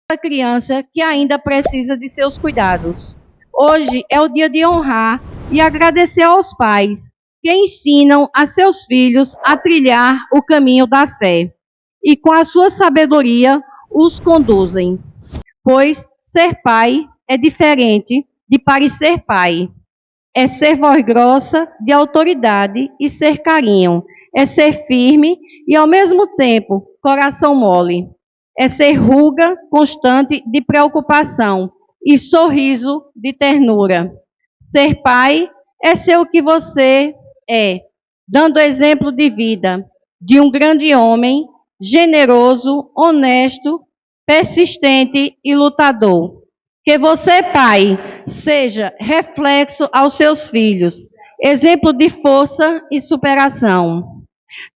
a criança que ainda precisa de seus cuidados. Hoje é o dia de honrar e agradecer aos pais que ensinam a seus filhos a trilhar o caminho da fé e, com a sua sabedoria, os conduzem. Pois ser pai é diferente de parecer pai. É ser voz grossa de autoridade e ser carinho. É ser firme e, ao mesmo tempo, coração mole. É ser ruga constante de preocupação e sorriso de ternura. Ser pai é ser o que você é, dando exemplo de vida, de um grande homem, generoso, honesto, persistente e lutador. Que você, pai, seja reflexo aos seus filhos, exemplo de força e superação.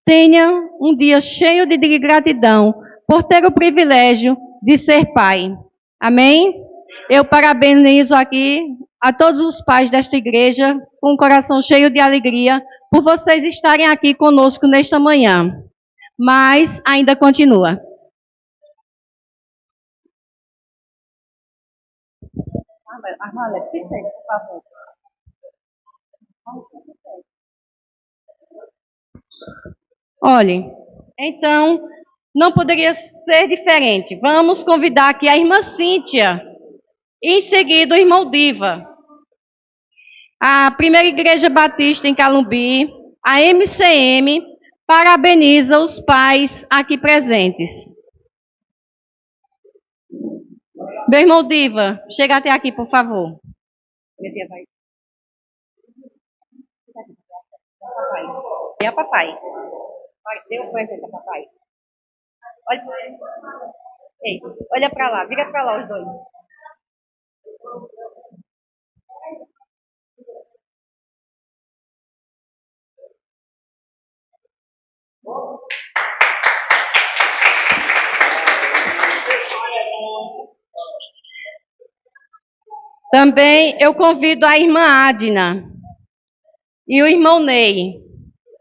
Tenha um dia cheio de gratidão por ter o privilégio de ser pai. Amém? Eu parabenizo aqui a todos os pais desta igreja com o coração cheio de alegria por vocês estarem aqui conosco nesta manhã. Mas ainda continua. Alex, se segue, por favor. Olhem, então, não poderia ser diferente. Vamos convidar aqui a irmã Cíntia. E em seguida, o irmão Diva. A Primeira Igreja Batista em Calumbi, a MCM, parabeniza os pais aqui presentes. Meu irmão Diva, chega até aqui, por favor. É a papai. Dê um presente a papai. Olha para lá, vira para lá os dois. Também eu convido a irmã Adna e o irmão Ney.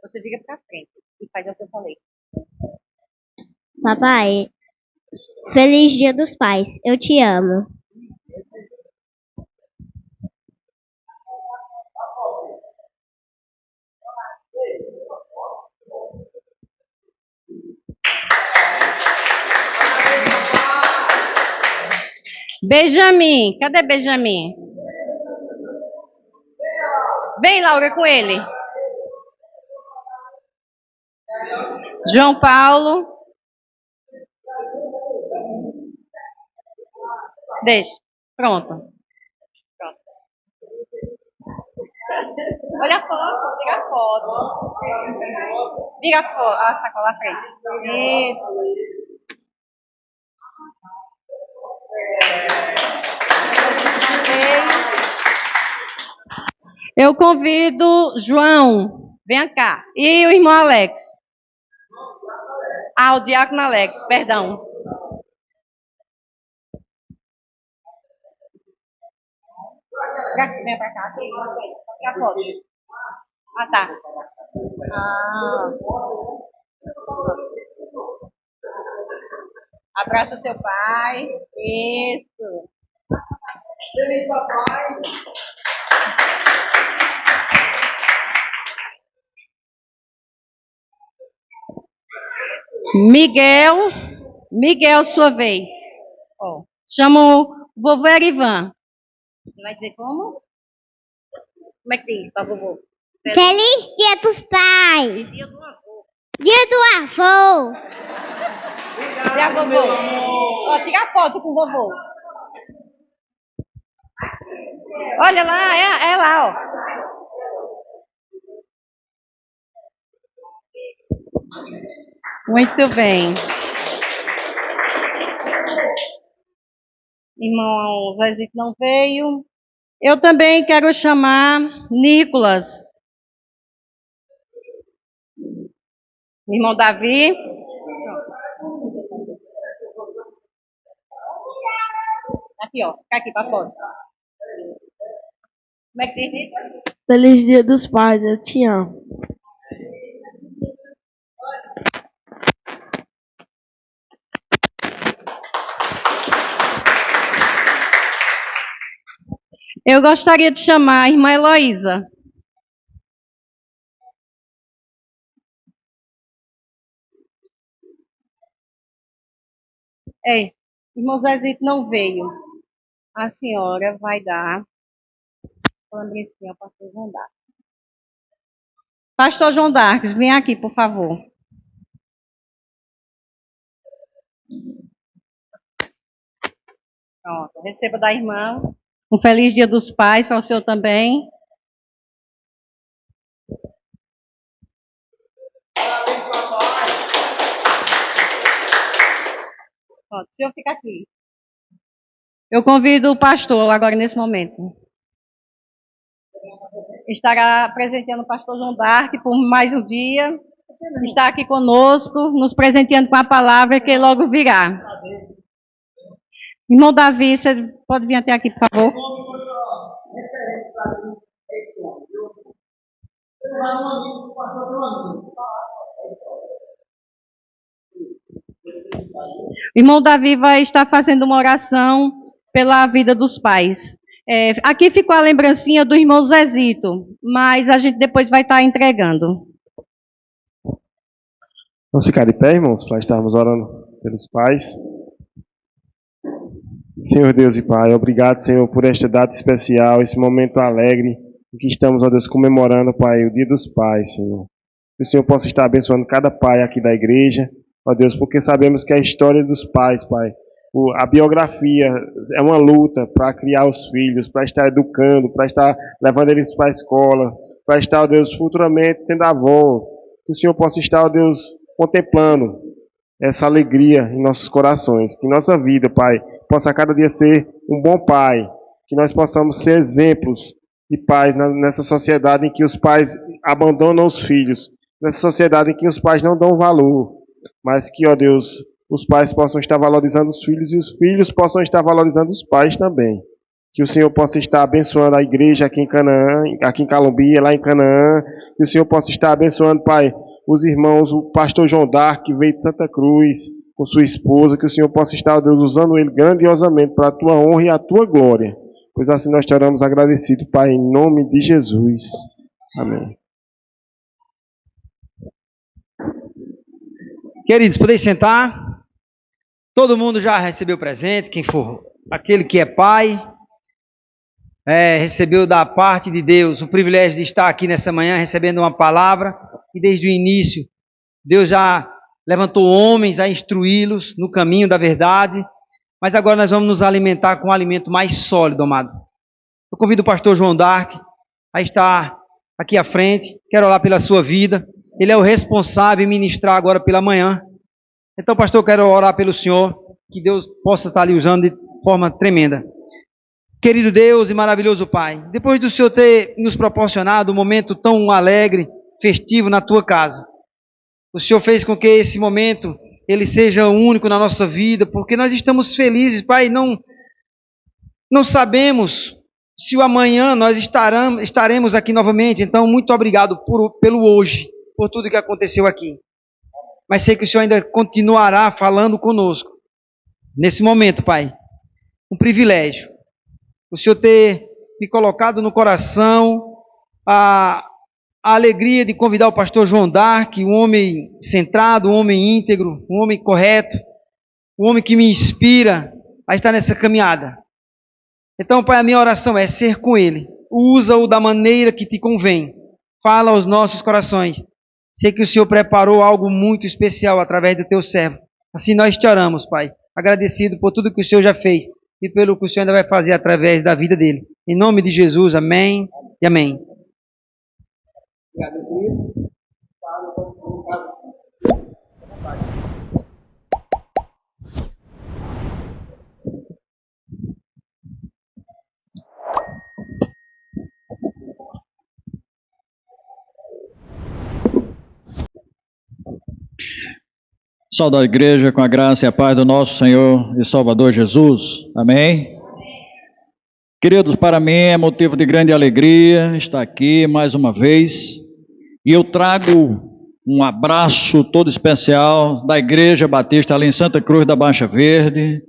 Você fica para frente e faz o que eu falei. Papai, feliz Dia dos Pais. Eu te amo. Benjamin, cadê Benjamin? Vem, Laura, com ele. João Paulo. Deixa. Pronto. Olha a foto, tira a foto. Vira a sacola à frente. Isso. Eu convido João, venha cá. E o irmão Alex. Ah, o diácono Alex, perdão. Vem pra cá, aqui. Tira a foto. Ah, tá. Abraça seu pai. Isso. Feliz papai. Miguel, sua vez. Oh, chama o vovô Erivan. Você vai dizer como? Como é que diz para vovô? Feliz Dia dos Pais. Dia do avô. Dia do avô. Dia do vovô. Ó, tira a foto com o vovô. Olha lá, é lá, ó. Muito bem. Irmão Zezito não veio. Eu também quero chamar Nicolas. Irmão Davi. Aqui, ó. Fica aqui para fora. Como é que diz? Feliz Dia dos Pais, eu te amo. Eu gostaria de chamar a irmã Heloísa. Ei, irmão Zezito não veio. A senhora vai dar a lembrancinha ao pastor João Darques. Pastor João Darques, vem aqui, por favor. Pronto, receba da irmã. Um feliz Dia dos Pais para o senhor também. Pronto, o senhor fica aqui. Eu convido o pastor agora nesse momento. Estará presenteando o pastor João Darques por mais um dia. Está aqui conosco, nos presenteando com a palavra que logo virá. Irmão Davi, você pode vir até aqui, por favor? Irmão Davi vai estar fazendo uma oração pela vida dos pais. Aqui ficou a lembrancinha do irmão Zezito, mas a gente depois vai estar entregando. Vamos ficar de pé, irmãos, para estarmos orando pelos pais. Senhor Deus e Pai, obrigado, Senhor, por esta data especial, esse momento alegre em que estamos, ó Deus, comemorando, Pai, o Dia dos Pais, Senhor. Que o Senhor possa estar abençoando cada pai aqui da igreja, ó Deus, porque sabemos que a história dos pais, Pai, a biografia é uma luta para criar os filhos, para estar educando, para estar levando eles para a escola, para estar, ó Deus, futuramente sendo avô. Que o Senhor possa estar, ó Deus, contemplando essa alegria em nossos corações. Que nossa vida, Pai, possa cada dia ser um bom pai. Que nós possamos ser exemplos de pais nessa sociedade em que os pais abandonam os filhos. Nessa sociedade em que os pais não dão valor. Mas que, ó Deus, os pais possam estar valorizando os filhos e os filhos possam estar valorizando os pais também. Que o Senhor possa estar abençoando a igreja aqui em Canaã, aqui em Calumbi, lá em Canaã. Que o Senhor possa estar abençoando, Pai, os irmãos, o pastor João Darques, que veio de Santa Cruz, com sua esposa, que o Senhor possa estar, ó Deus, usando ele grandiosamente para a tua honra e a tua glória. Pois assim nós te oramos agradecido, Pai, em nome de Jesus. Amém. Queridos, podem sentar. Todo mundo já recebeu presente, quem for aquele que é pai, recebeu da parte de Deus o privilégio de estar aqui nessa manhã recebendo uma palavra, e desde o início Deus já levantou homens a instruí-los no caminho da verdade, mas agora nós vamos nos alimentar com um alimento mais sólido, amado. Eu convido o pastor João Darques a estar aqui à frente, quero orar pela sua vida, ele é o responsável em ministrar agora pela manhã. Então, pastor, eu quero orar pelo senhor, que Deus possa estar lhe usando de forma tremenda. Querido Deus e maravilhoso Pai, depois do Senhor ter nos proporcionado um momento tão alegre, festivo na tua casa, o Senhor fez com que esse momento ele seja único na nossa vida, porque nós estamos felizes, Pai, não sabemos se o amanhã nós estaremos aqui novamente. Então, muito obrigado pelo hoje, por tudo que aconteceu aqui. Mas sei que o Senhor ainda continuará falando conosco. Nesse momento, Pai, um privilégio. O Senhor ter me colocado no coração a alegria de convidar o pastor João Darques, um homem centrado, um homem íntegro, um homem correto, um homem que me inspira a estar nessa caminhada. Então, Pai, a minha oração é ser com ele. Usa-o da maneira que te convém. Fala aos nossos corações. Sei que o Senhor preparou algo muito especial através do teu servo. Assim nós te oramos, Pai, agradecido por tudo que o Senhor já fez e pelo que o Senhor ainda vai fazer através da vida dele. Em nome de Jesus, amém e amém. Saúde a igreja com a graça e a paz do nosso Senhor e Salvador Jesus. Amém? Queridos, para mim é motivo de grande alegria estar aqui mais uma vez. E eu trago um abraço todo especial da Igreja Batista ali em Santa Cruz da Baixa Verde,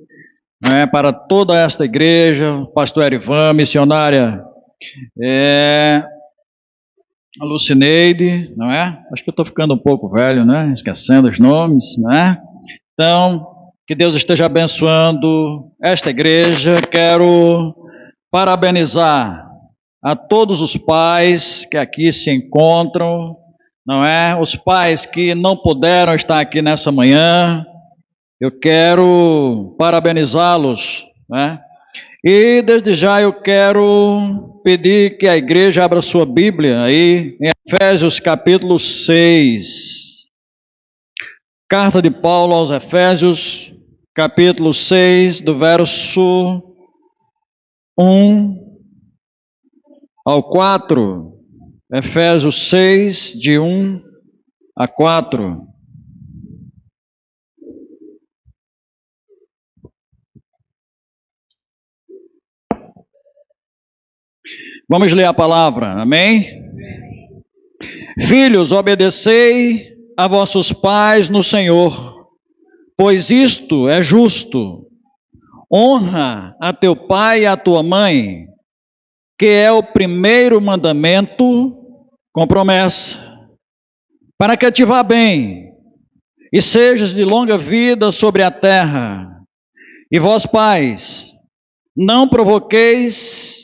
né, para toda esta igreja, pastor Erivan, missionária a Lucineide, não é? Acho que eu estou ficando um pouco velho, né? Esquecendo os nomes, né? Então, que Deus esteja abençoando esta igreja. Quero parabenizar a todos os pais que aqui se encontram, não é? Os pais que não puderam estar aqui nessa manhã, eu quero parabenizá-los, né? E desde já eu quero pedir que a igreja abra sua Bíblia aí em Efésios capítulo 6. Carta de Paulo aos Efésios, capítulo 6, do verso 1 ao 4. Efésios 6, de 1 a 4. Vamos ler a palavra, amém? Filhos, obedecei a vossos pais no Senhor, pois isto é justo. Honra a teu pai e a tua mãe, que é o primeiro mandamento com promessa, para que te vá bem e sejas de longa vida sobre a terra. E vós, pais, não provoqueis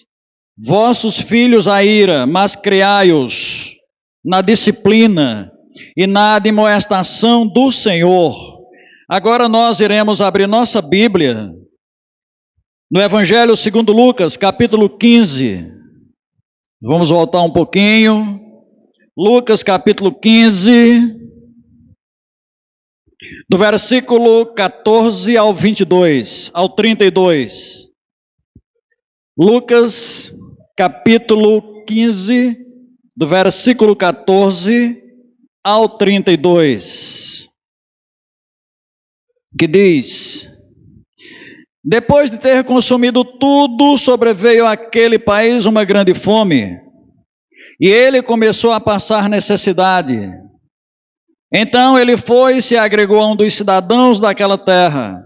vossos filhos à ira, mas criai-os na disciplina e na admoestação do Senhor. Agora nós iremos abrir nossa Bíblia no Evangelho segundo Lucas, capítulo 15. Vamos voltar um pouquinho. Lucas, capítulo 15, do versículo 14 ao 22, ao 32. Lucas, capítulo 15, do versículo 14 ao 32, que diz: Depois de ter consumido tudo, sobreveio àquele país uma grande fome, e ele começou a passar necessidade. Então ele foi e se agregou a um dos cidadãos daquela terra,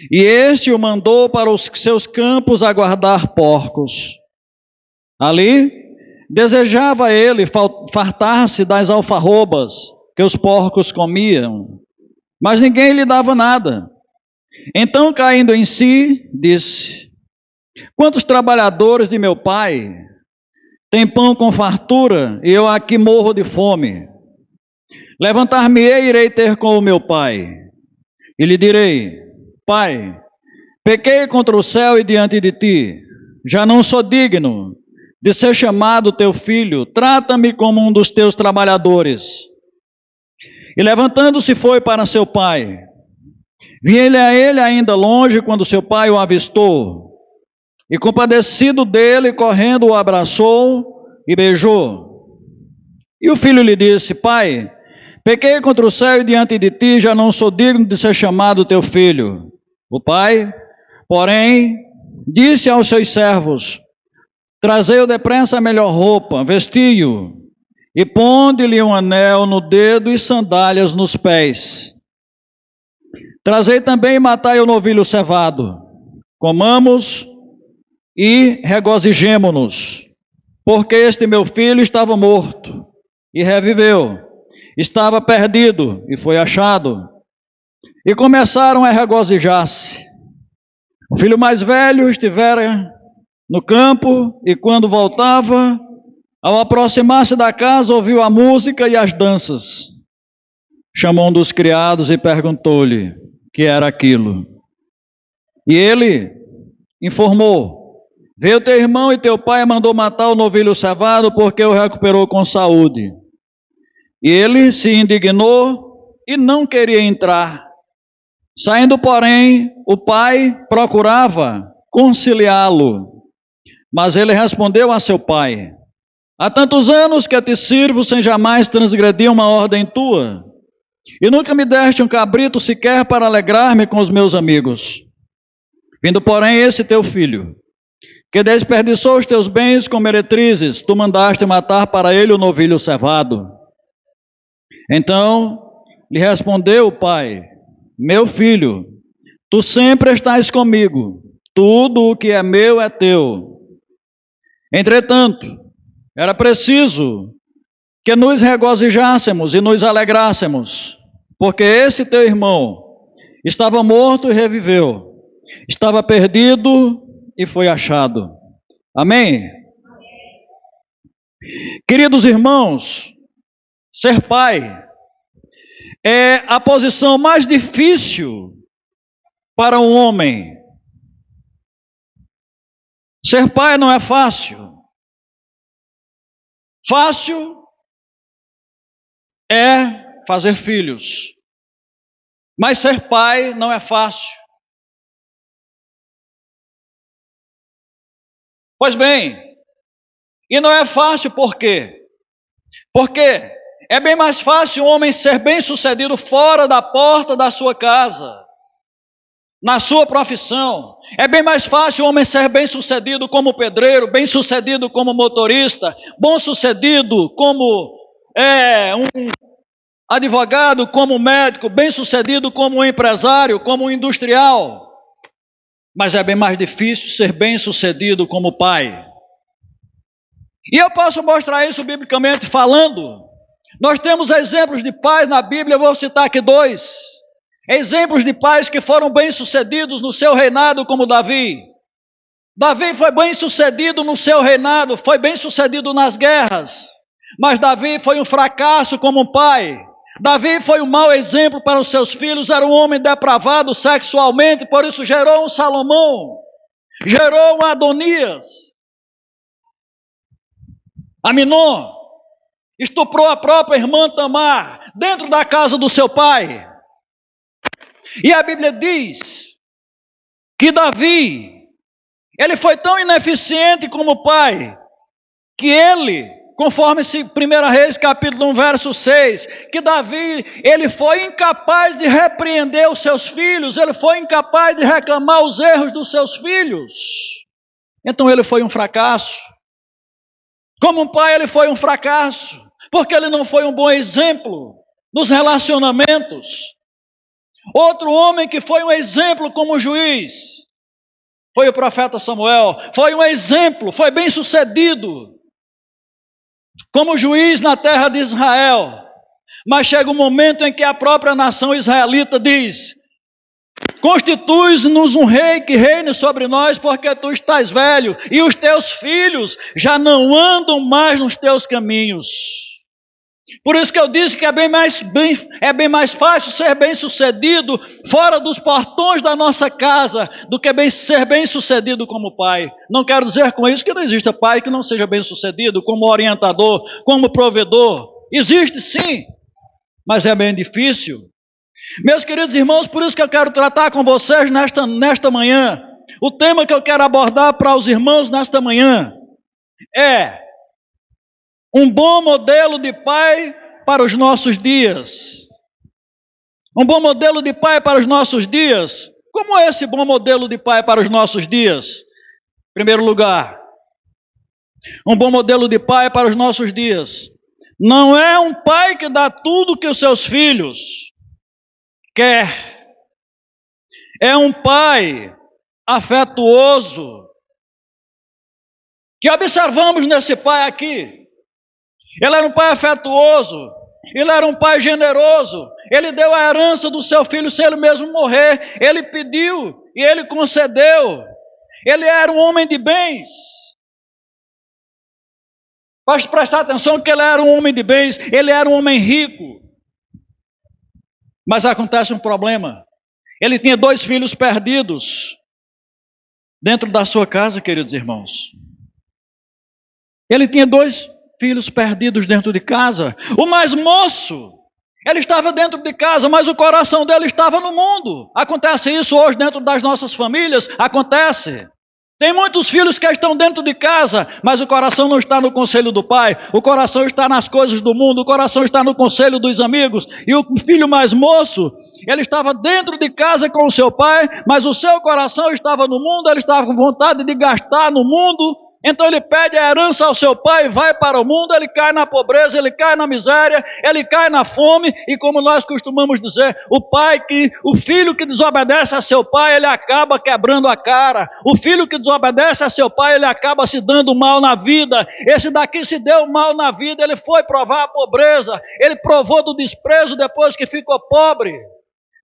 e este o mandou para os seus campos a guardar porcos. Ali desejava ele fartar-se das alfarrobas que os porcos comiam, mas ninguém lhe dava nada. Então, caindo em si, disse: Quantos trabalhadores de meu pai têm pão com fartura, e eu aqui morro de fome? Levantar-me-ei e irei ter com o meu pai, e lhe direi: Pai, pequei contra o céu e diante de ti, já não sou digno de ser chamado teu filho, trata-me como um dos teus trabalhadores. E levantando-se foi para seu pai. Vinha a ele ainda longe quando seu pai o avistou, e compadecido dele, correndo o abraçou e beijou. E o filho lhe disse: Pai, pequei contra o céu e diante de ti, já não sou digno de ser chamado teu filho. O pai, porém, disse aos seus servos: Trazei-o depressa a melhor roupa, vesti-o, e ponde-lhe um anel no dedo e sandálias nos pés. Trazei também e matai o novilho cevado. Comamos e regozijemo-nos, porque este meu filho estava morto e reviveu, estava perdido e foi achado. E começaram a regozijar-se. O filho mais velho estivera no campo, e quando voltava, ao aproximar-se da casa, ouviu a música e as danças. Chamou um dos criados e perguntou-lhe que era aquilo. E ele informou: Veio teu irmão e teu pai mandou matar o novilho cevado, porque o recuperou com saúde. E ele se indignou e não queria entrar. Saindo, porém, o pai procurava conciliá-lo. Mas ele respondeu a seu pai: Há tantos anos que te sirvo sem jamais transgredir uma ordem tua, e nunca me deste um cabrito sequer para alegrar-me com os meus amigos. Vindo, porém, esse teu filho, que desperdiçou os teus bens com meretrizes, tu mandaste matar para ele o novilho cevado. Então lhe respondeu o pai: Meu filho, Tu sempre estás comigo, tudo o que é meu é teu. Entretanto, era preciso que nos regozijássemos e nos alegrássemos, porque esse teu irmão estava morto e reviveu, estava perdido e foi achado. Amém? Queridos irmãos, ser pai é a posição mais difícil para um homem. Ser pai não é fácil. Fácil é fazer filhos, mas ser pai não é fácil. Pois bem, e não é fácil por quê? Porque é bem mais fácil um homem ser bem-sucedido fora da porta da sua casa, na sua profissão. É bem mais fácil um homem ser bem-sucedido como pedreiro, bem-sucedido como motorista, bem-sucedido como um advogado, como médico, bem-sucedido como um empresário, como um industrial. Mas é bem mais difícil ser bem-sucedido como pai. E eu posso mostrar isso biblicamente falando. Nós temos exemplos de pais na Bíblia, eu vou citar aqui 2. Exemplos de pais que foram bem-sucedidos no seu reinado, como Davi. Davi foi bem-sucedido no seu reinado, foi bem-sucedido nas guerras. Mas Davi foi um fracasso como pai. Davi foi um mau exemplo para os seus filhos, era um homem depravado sexualmente, por isso gerou um Salomão, gerou um Adonias. Aminon estuprou a própria irmã Tamar dentro da casa do seu pai. E a Bíblia diz que Davi, ele foi tão ineficiente como pai, que ele, conforme 1 Reis capítulo 1, verso 6, que Davi, ele foi incapaz de repreender os seus filhos, ele foi incapaz de reclamar os erros dos seus filhos. Então ele foi um fracasso. Como um pai, ele foi um fracasso, porque ele não foi um bom exemplo nos relacionamentos. Outro homem que foi um exemplo como juiz foi o profeta Samuel. Foi um exemplo, foi bem sucedido como juiz na terra de Israel. Mas chega um momento em que a própria nação israelita diz: constitui-nos um rei que reine sobre nós, porque tu estás velho e os teus filhos já não andam mais nos teus caminhos. Por isso que eu disse que é bem mais fácil ser bem-sucedido fora dos portões da nossa casa do que ser bem-sucedido como pai. Não quero dizer com isso que não exista pai que não seja bem-sucedido como orientador, como provedor. Existe sim, mas é bem difícil. Meus queridos irmãos, por isso que eu quero tratar com vocês nesta manhã. O tema que eu quero abordar para os irmãos nesta manhã é um bom modelo de pai para os nossos dias. Um bom modelo de pai para os nossos dias. Como é esse bom modelo de pai para os nossos dias? Em primeiro lugar, um bom modelo de pai para os nossos dias não é um pai que dá tudo que os seus filhos quer. É um pai afetuoso. Que observamos nesse pai aqui? Ele era um pai afetuoso, ele era um pai generoso, ele deu a herança do seu filho sem ele mesmo morrer, ele pediu e ele concedeu, ele era um homem de bens. Pode prestar atenção que ele era um homem de bens, ele era um homem rico. Mas acontece um problema, ele tinha 2 filhos perdidos dentro da sua casa, queridos irmãos. Ele tinha 2 filhos perdidos dentro de casa. O mais moço, ele estava dentro de casa, mas o coração dele estava no mundo. Acontece isso hoje dentro das nossas famílias? Acontece. Tem muitos filhos que estão dentro de casa, mas o coração não está no conselho do pai, o coração está nas coisas do mundo, o coração está no conselho dos amigos. E o filho mais moço, ele estava dentro de casa com o seu pai, mas o seu coração estava no mundo, ele estava com vontade de gastar no mundo, Então ele pede a herança ao seu pai, vai para o mundo, ele cai na pobreza, ele cai na miséria, ele cai na fome, e como nós costumamos dizer, o filho que desobedece a seu pai, ele acaba quebrando a cara. O filho que desobedece a seu pai, ele acaba se dando mal na vida. Esse daqui se deu mal na vida, ele foi provar a pobreza, ele provou do desprezo depois que ficou pobre.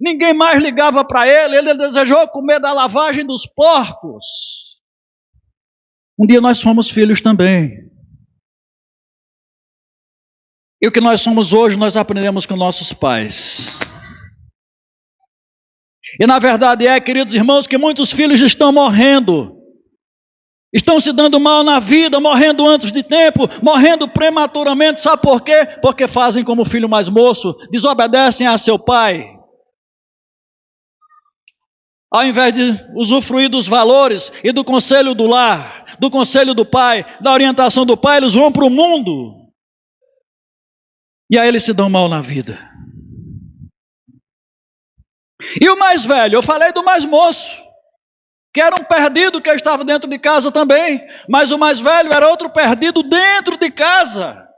Ninguém mais ligava para ele desejou comer da lavagem dos porcos. Um dia nós fomos filhos também. E o que nós somos hoje, nós aprendemos com nossos pais. E na verdade queridos irmãos, que muitos filhos estão morrendo. Estão se dando mal na vida, morrendo antes de tempo, morrendo prematuramente. Sabe por quê? Porque fazem como o filho mais moço, desobedecem a seu pai. Ao invés de usufruir dos valores e do conselho do lar, do conselho do pai, da orientação do pai, eles vão para o mundo. E aí eles se dão mal na vida. E o mais velho, eu falei do mais moço, que era um perdido que estava dentro de casa também, mas o mais velho era outro perdido dentro de casa.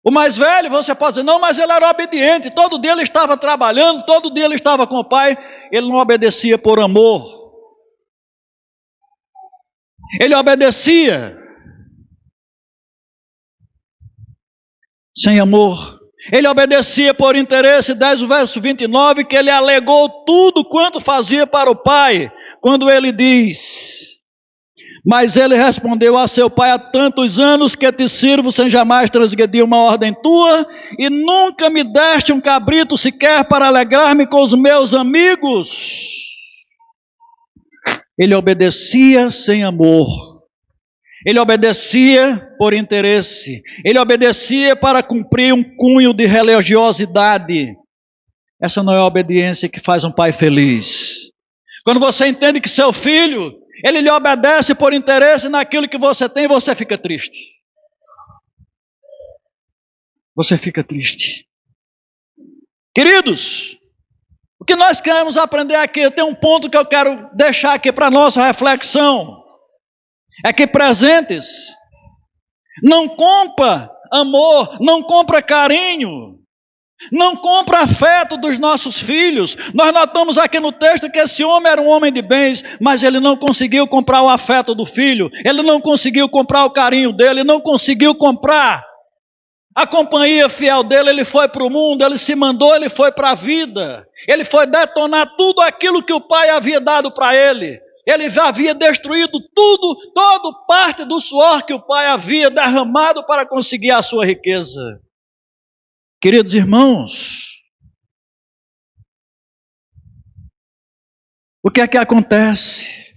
O mais velho, você pode dizer, não, mas ele era obediente, todo dia ele estava trabalhando, todo dia ele estava com o pai, ele não obedecia por amor. Ele obedecia sem amor. Ele obedecia por interesse. 10 o verso 29, que ele alegou tudo quanto fazia para o pai, quando ele diz: mas ele respondeu a seu pai: há tantos anos que te sirvo sem jamais transgredir uma ordem tua, e nunca me deste um cabrito sequer para alegrar-me com os meus amigos. Ele obedecia sem amor. Ele obedecia por interesse. Ele obedecia para cumprir um cunho de religiosidade. Essa não é a obediência que faz um pai feliz. Quando você entende que seu filho, ele lhe obedece por interesse naquilo que você tem, você fica triste. Você fica triste. Queridos, o que nós queremos aprender aqui, tem um ponto que eu quero deixar aqui para nossa reflexão. É que presentes não compra amor, não compra carinho, não compra afeto dos nossos filhos. Nós notamos aqui no texto que esse homem era um homem de bens, mas ele não conseguiu comprar o afeto do filho, ele não conseguiu comprar o carinho dele, não conseguiu comprar a companhia fiel dele. Ele foi para o mundo, ele se mandou, ele foi para a vida, ele foi detonar tudo aquilo que o pai havia dado para ele. Ele já havia destruído tudo, toda parte do suor que o pai havia derramado para conseguir a sua riqueza. Queridos irmãos, o que é que acontece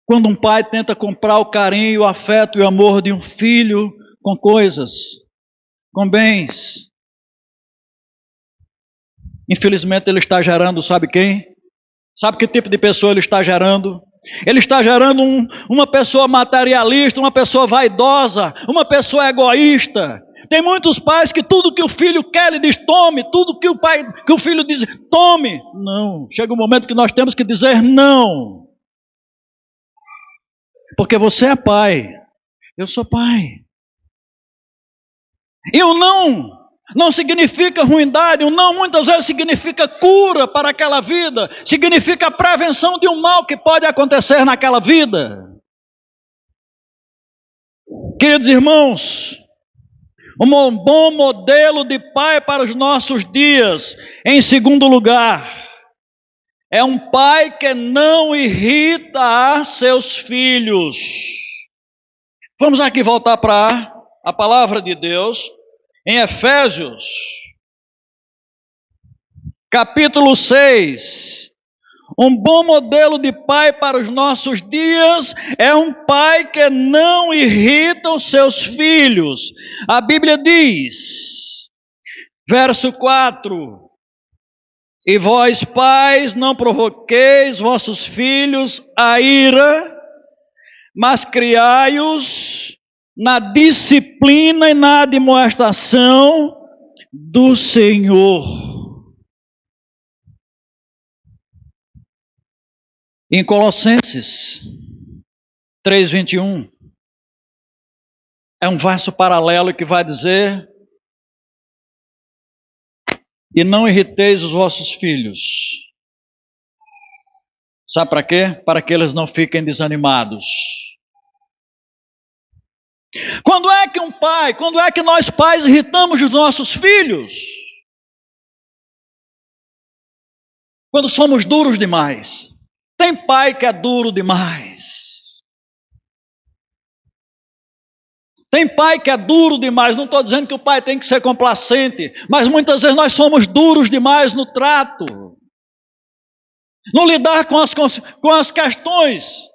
quando um pai tenta comprar o carinho, o afeto e o amor de um filho com coisas, com bens? Infelizmente ele está gerando, sabe quem? Sabe que tipo de pessoa ele está gerando? Ele está gerando uma pessoa materialista, uma pessoa vaidosa, uma pessoa egoísta. Tem muitos pais que tudo que o filho quer, ele diz tome, tudo que o filho diz tome. Não, chega um momento que nós temos que dizer não. Porque você é pai, eu sou pai. E o não significa ruindade, o não muitas vezes significa cura para aquela vida, significa a prevenção de um mal que pode acontecer naquela vida. Queridos irmãos, um bom modelo de pai para os nossos dias, em segundo lugar, é um pai que não irrita a seus filhos. Vamos aqui voltar para a palavra de Deus. Em Efésios, capítulo 6, um bom modelo de pai para os nossos dias é um pai que não irrita os seus filhos. A Bíblia diz, verso 4, e vós pais não provoqueis vossos filhos a ira, mas criai-os na disciplina e na admoestação do Senhor. Em Colossenses, 3:21 é um verso paralelo que vai dizer: e não irriteis os vossos filhos. Sabe para quê? Para que eles não fiquem desanimados. Quando é que nós pais irritamos os nossos filhos? Quando somos duros demais. Tem pai que é duro demais. Tem pai que é duro demais. Não estou dizendo que o pai tem que ser complacente, mas muitas vezes nós somos duros demais no trato. No lidar com as questões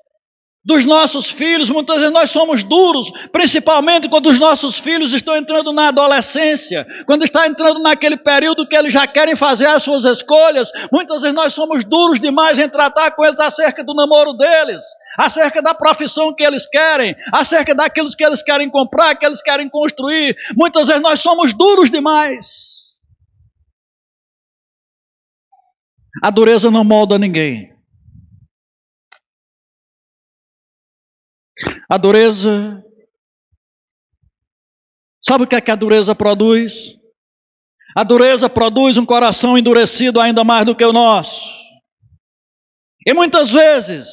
dos nossos filhos, muitas vezes nós somos duros, principalmente quando os nossos filhos estão entrando na adolescência, quando está entrando naquele período que eles já querem fazer as suas escolhas. Muitas vezes nós somos duros demais em tratar com eles acerca do namoro deles, acerca da profissão que eles querem, acerca daquilo que eles querem comprar, que eles querem construir. Muitas vezes nós somos duros demais. A dureza não molda ninguém. A dureza, sabe o que é que a dureza produz? A dureza produz um coração endurecido ainda mais do que o nosso. E muitas vezes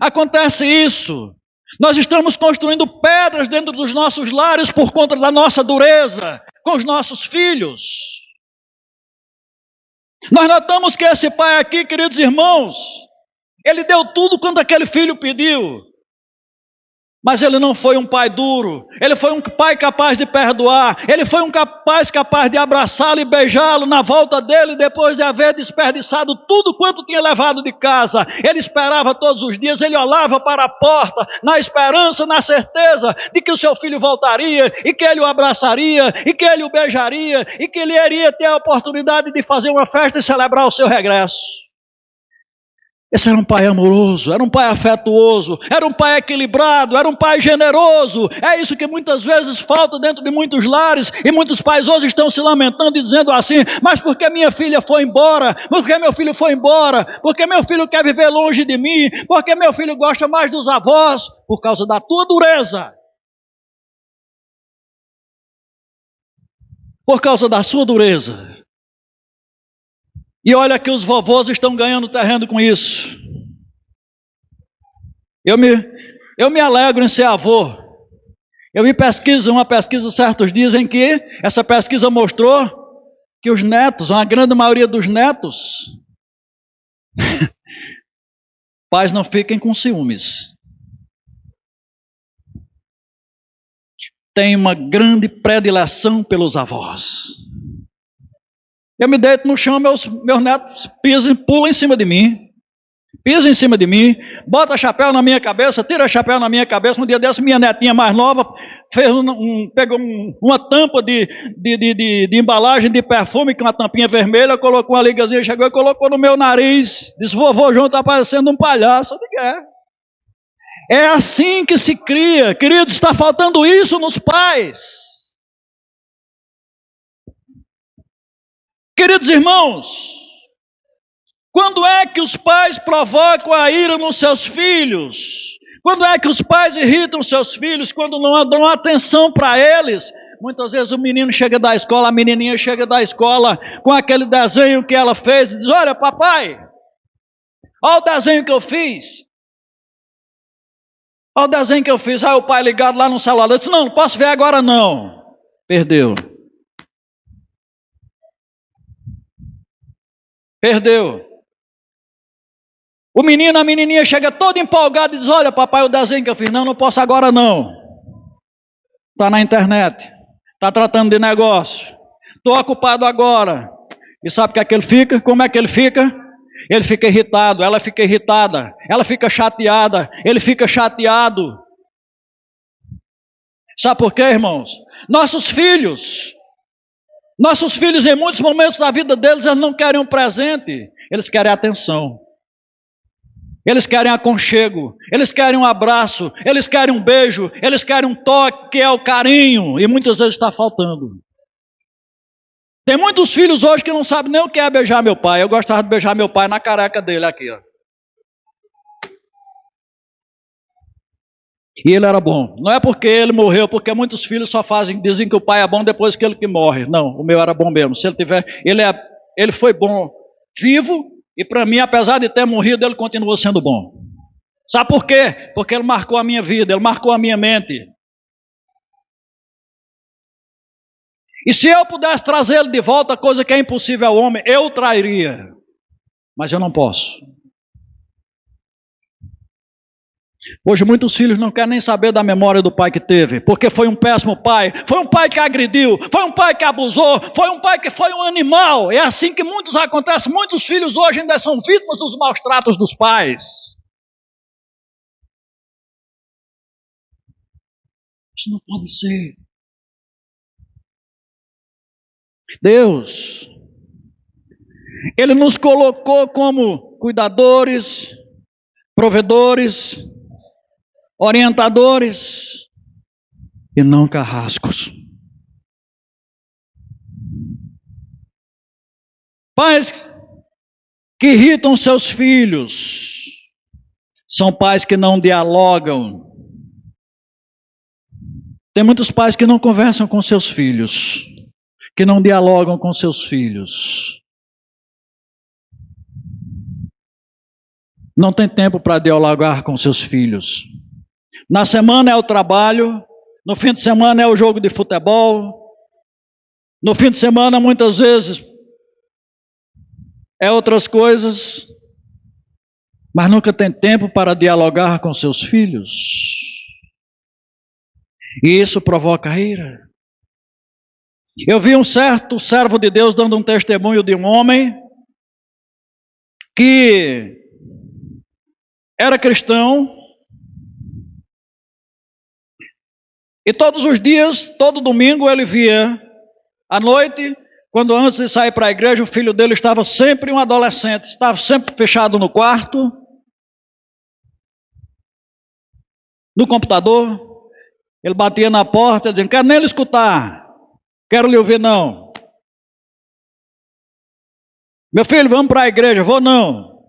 acontece isso. Nós estamos construindo pedras dentro dos nossos lares por conta da nossa dureza com os nossos filhos. Nós notamos que esse pai aqui, queridos irmãos, ele deu tudo quando aquele filho pediu. Mas ele não foi um pai duro, ele foi um pai capaz de perdoar, ele foi um pai capaz de abraçá-lo e beijá-lo na volta dele, depois de haver desperdiçado tudo quanto tinha levado de casa. Ele esperava todos os dias, ele olhava para a porta, na esperança, na certeza de que o seu filho voltaria, e que ele o abraçaria, e que ele o beijaria, e que ele iria ter a oportunidade de fazer uma festa e celebrar o seu regresso. Esse era um pai amoroso, era um pai afetuoso, era um pai equilibrado, era um pai generoso. É isso que muitas vezes falta dentro de muitos lares, e muitos pais hoje estão se lamentando e dizendo assim: mas por que minha filha foi embora? Por que meu filho foi embora? Por que meu filho quer viver longe de mim? Por que meu filho gosta mais dos avós? Por causa da tua dureza. Por causa da sua dureza. E olha que os vovôs estão ganhando terreno com isso. Eu me alegro em ser avô. Eu vi uma pesquisa certos dias em que essa pesquisa mostrou que os netos, uma grande maioria dos netos, pais não fiquem com ciúmes. Tem uma grande predileção pelos avós. Eu me deito no chão, meus netos pulam em cima de mim. Pisam em cima de mim, bota chapéu na minha cabeça, tira chapéu na minha cabeça. Um dia desse, minha netinha mais nova pegou uma tampa de embalagem de perfume com uma tampinha vermelha, colocou uma ligazinha, chegou e colocou no meu nariz. Disse: vovô João está parecendo um palhaço. Eu digo: é assim que se cria. Queridos, está faltando isso nos pais. Queridos irmãos, quando é que os pais provocam a ira nos seus filhos? Quando é que os pais irritam seus filhos? Quando não dão atenção para eles. Muitas vezes o menino chega da escola, a menininha chega da escola com aquele desenho que ela fez e diz: olha papai, olha o desenho que eu fiz. Olha o desenho que eu fiz. Aí o pai ligado lá no celular, disse: não posso ver agora não. Perdeu. O menino, a menininha chega todo empolgado e diz: olha papai, o desenho que eu fiz. Não posso agora não. Está na internet. Está tratando de negócio. Estou ocupado agora. E sabe o que é que ele fica? Como é que ele fica? Ele fica irritado, ela fica irritada, ela fica chateada, ele fica chateado. Sabe por quê, irmãos? Nossos filhos em muitos momentos da vida deles, eles não querem um presente, eles querem atenção. Eles querem aconchego, eles querem um abraço, eles querem um beijo, eles querem um toque, que é o carinho, e muitas vezes está faltando. Tem muitos filhos hoje que não sabem nem o que é beijar meu pai. Eu gostava de beijar meu pai na careca dele aqui, ó. E ele era bom. Não é porque ele morreu, porque muitos filhos só dizem que o pai é bom depois que ele que morre. Não, o meu era bom mesmo. Se ele tiver, ele foi bom vivo, e para mim, apesar de ter morrido, ele continuou sendo bom. Sabe por quê? Porque ele marcou a minha vida, ele marcou a minha mente. E se eu pudesse trazer ele de volta, coisa que é impossível ao homem, eu o trairia. Mas eu não posso. Hoje muitos filhos não querem nem saber da memória do pai que teve, porque foi um péssimo pai, foi um pai que agrediu, foi um pai que abusou, foi um pai que foi um animal. É assim que muitos acontecem. Muitos filhos hoje ainda são vítimas dos maus tratos dos pais. Isso não pode ser. Deus, Ele nos colocou como cuidadores, provedores, orientadores e não carrascos. Pais que irritam seus filhos são pais que não dialogam. Tem muitos pais que não conversam com seus filhos, que não dialogam com seus filhos. Não tem tempo para dialogar com seus filhos. Na semana é o trabalho, no fim de semana é o jogo de futebol, no fim de semana muitas vezes é outras coisas, mas nunca tem tempo para dialogar com seus filhos. E isso provoca ira. Eu vi um certo servo de Deus dando um testemunho de um homem que era cristão e todos os dias, todo domingo ele via à noite, quando antes de sair para a igreja, o filho dele estava sempre um adolescente, estava sempre fechado no quarto, no computador. Ele batia na porta dizendo: quero nem lhe escutar, quero lhe ouvir não. Meu filho, vamos para a igreja. Vou não.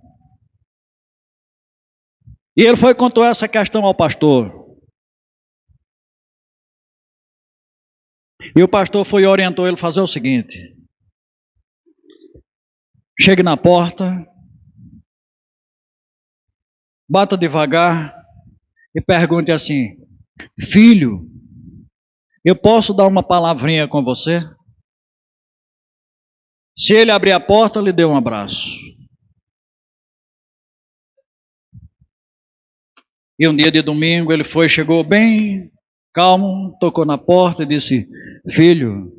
E ele foi e contou essa questão ao pastor. E o pastor foi e orientou ele a fazer o seguinte: chegue na porta, bata devagar e pergunte assim: filho, eu posso dar uma palavrinha com você? Se ele abrir a porta, lhe dê um abraço. E um dia de domingo ele foi, chegou bem calmo, tocou na porta e disse: filho,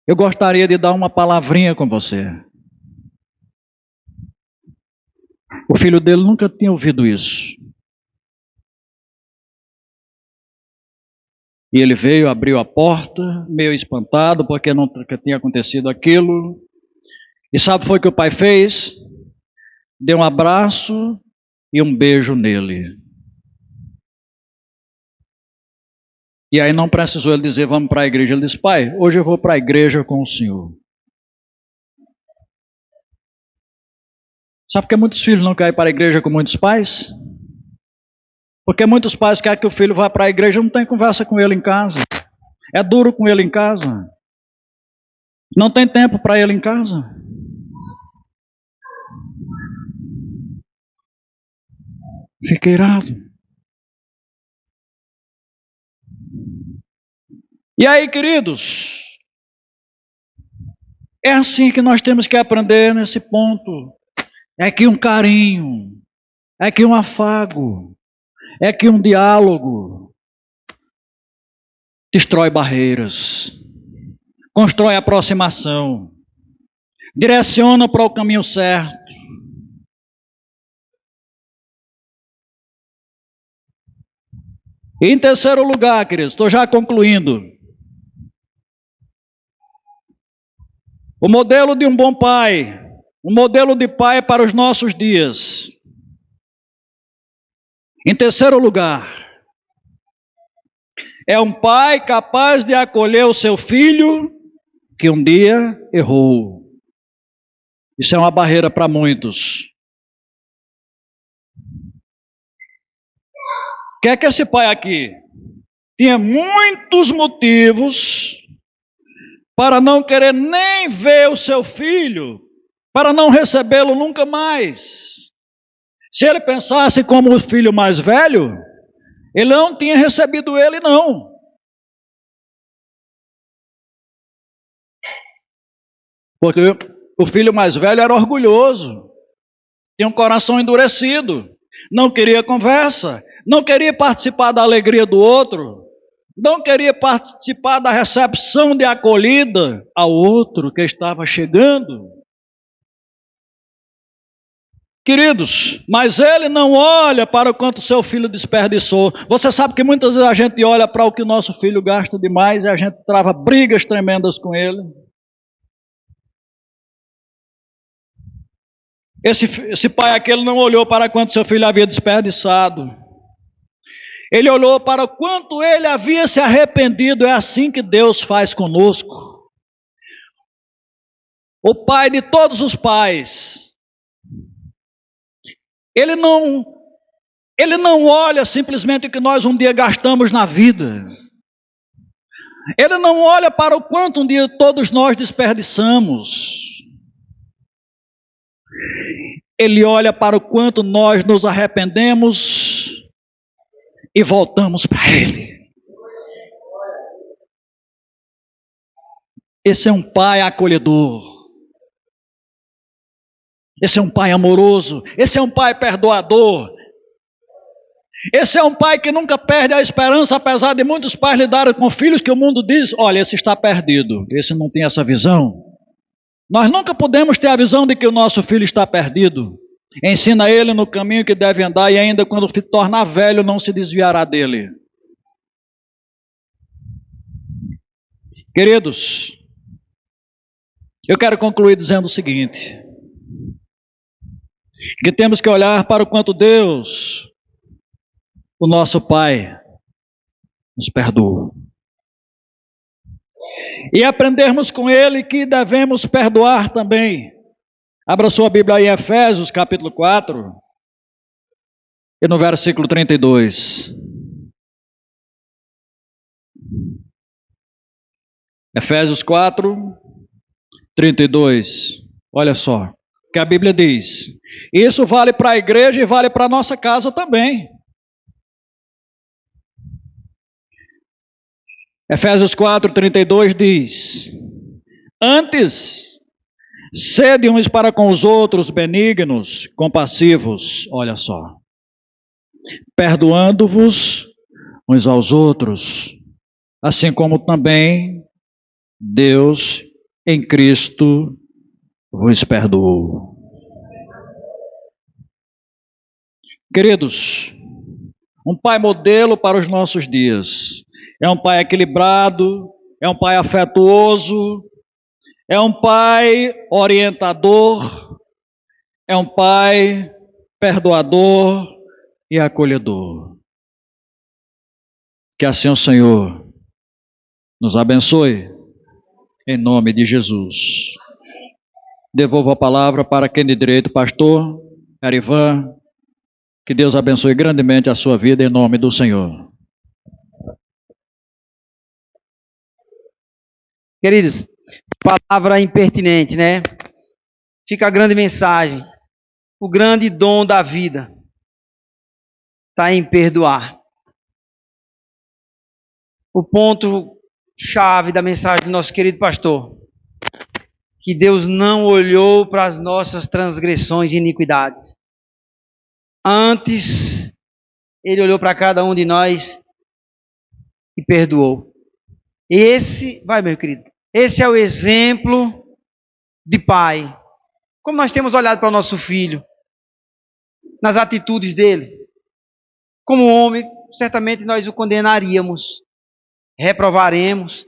eu gostaria de dar uma palavrinha com você. O filho dele nunca tinha ouvido isso. E ele veio, abriu a porta, meio espantado, porque nunca tinha acontecido aquilo. E sabe o que foi que o pai fez? Deu um abraço e um beijo nele. E aí não precisou ele dizer: vamos para a igreja. Ele disse: pai, hoje eu vou para a igreja com o senhor. Sabe por que muitos filhos não querem ir para a igreja com muitos pais? Porque muitos pais querem que o filho vá para a igreja e não tem conversa com ele em casa. É duro com ele em casa. Não tem tempo para ele em casa. Fica irado. E aí, queridos, é assim que nós temos que aprender nesse ponto. É que um carinho, é que um afago, é que um diálogo destrói barreiras, constrói aproximação, direciona para o caminho certo. E em terceiro lugar, queridos, estou já concluindo. O modelo de um bom pai, um modelo de pai para os nossos dias. Em terceiro lugar, é um pai capaz de acolher o seu filho que um dia errou. Isso é uma barreira para muitos. que é que esse pai aqui tinha muitos motivos para não querer nem ver o seu filho, para não recebê-lo nunca mais. Se ele pensasse como o filho mais velho, ele não tinha recebido ele, não. Porque o filho mais velho era orgulhoso, tinha um coração endurecido, não queria conversa, não queria participar da alegria do outro, não queria participar da recepção de acolhida ao outro que estava chegando. Queridos, mas ele não olha para o quanto seu filho desperdiçou. Você sabe que muitas vezes a gente olha para o que o nosso filho gasta demais e a gente trava brigas tremendas com ele. Esse pai aqui, ele não olhou para quanto seu filho havia desperdiçado. Ele olhou para o quanto ele havia se arrependido. É assim que Deus faz conosco. O pai de todos os pais. Ele não olha simplesmente o que nós um dia gastamos na vida. Ele não olha para o quanto um dia todos nós desperdiçamos. Ele olha para o quanto nós nos arrependemos e voltamos para Ele. Esse é um pai acolhedor. Esse é um pai amoroso. Esse é um pai perdoador. Esse é um pai que nunca perde a esperança, apesar de muitos pais lidarem com filhos que o mundo diz: olha, esse está perdido, esse não tem essa visão. Nós nunca podemos ter a visão de que o nosso filho está perdido. Ensina ele no caminho que deve andar e ainda quando se tornar velho não se desviará dele. Queridos, eu quero concluir dizendo o seguinte: que temos que olhar para o quanto Deus, o nosso Pai, nos perdoa. E aprendermos com Ele que devemos perdoar também. Abra sua Bíblia aí em Efésios, capítulo 4, e no versículo 32. Efésios 4, 32. Olha só, o que a Bíblia diz. Isso vale para a igreja e vale para a nossa casa também. Efésios 4, 32 diz: antes, sede uns para com os outros benignos, compassivos, olha só, perdoando-vos uns aos outros, assim como também Deus em Cristo vos perdoou. Queridos, um pai modelo para os nossos dias. É um pai equilibrado, é um pai afetuoso, é um pai orientador, é um pai perdoador e acolhedor. Que assim o Senhor nos abençoe, em nome de Jesus. Devolvo a palavra para quem de direito, pastor Erivan. Que Deus abençoe grandemente a sua vida, em nome do Senhor. Queridos, palavra impertinente, né? Fica a grande mensagem. O grande dom da vida está em perdoar. O ponto-chave da mensagem do nosso querido pastor: que Deus não olhou para as nossas transgressões e iniquidades. Antes, Ele olhou para cada um de nós e perdoou. Meu querido, esse é o exemplo de pai. Como nós temos olhado para o nosso filho, nas atitudes dele. Como homem, certamente nós o condenaríamos, reprovaremos.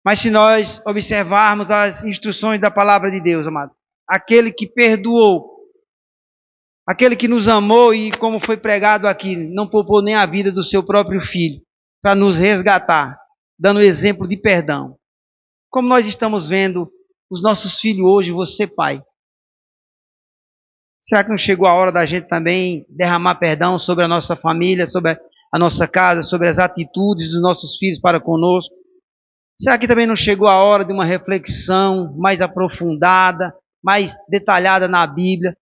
Mas se nós observarmos as instruções da palavra de Deus, amado, aquele que perdoou, aquele que nos amou e, como foi pregado aqui, não poupou nem a vida do seu próprio filho, para nos resgatar, dando exemplo de perdão. Como nós estamos vendo os nossos filhos hoje, você pai. Será que não chegou a hora da gente também derramar perdão sobre a nossa família, sobre a nossa casa, sobre as atitudes dos nossos filhos para conosco? Será que também não chegou a hora de uma reflexão mais aprofundada, mais detalhada na Bíblia,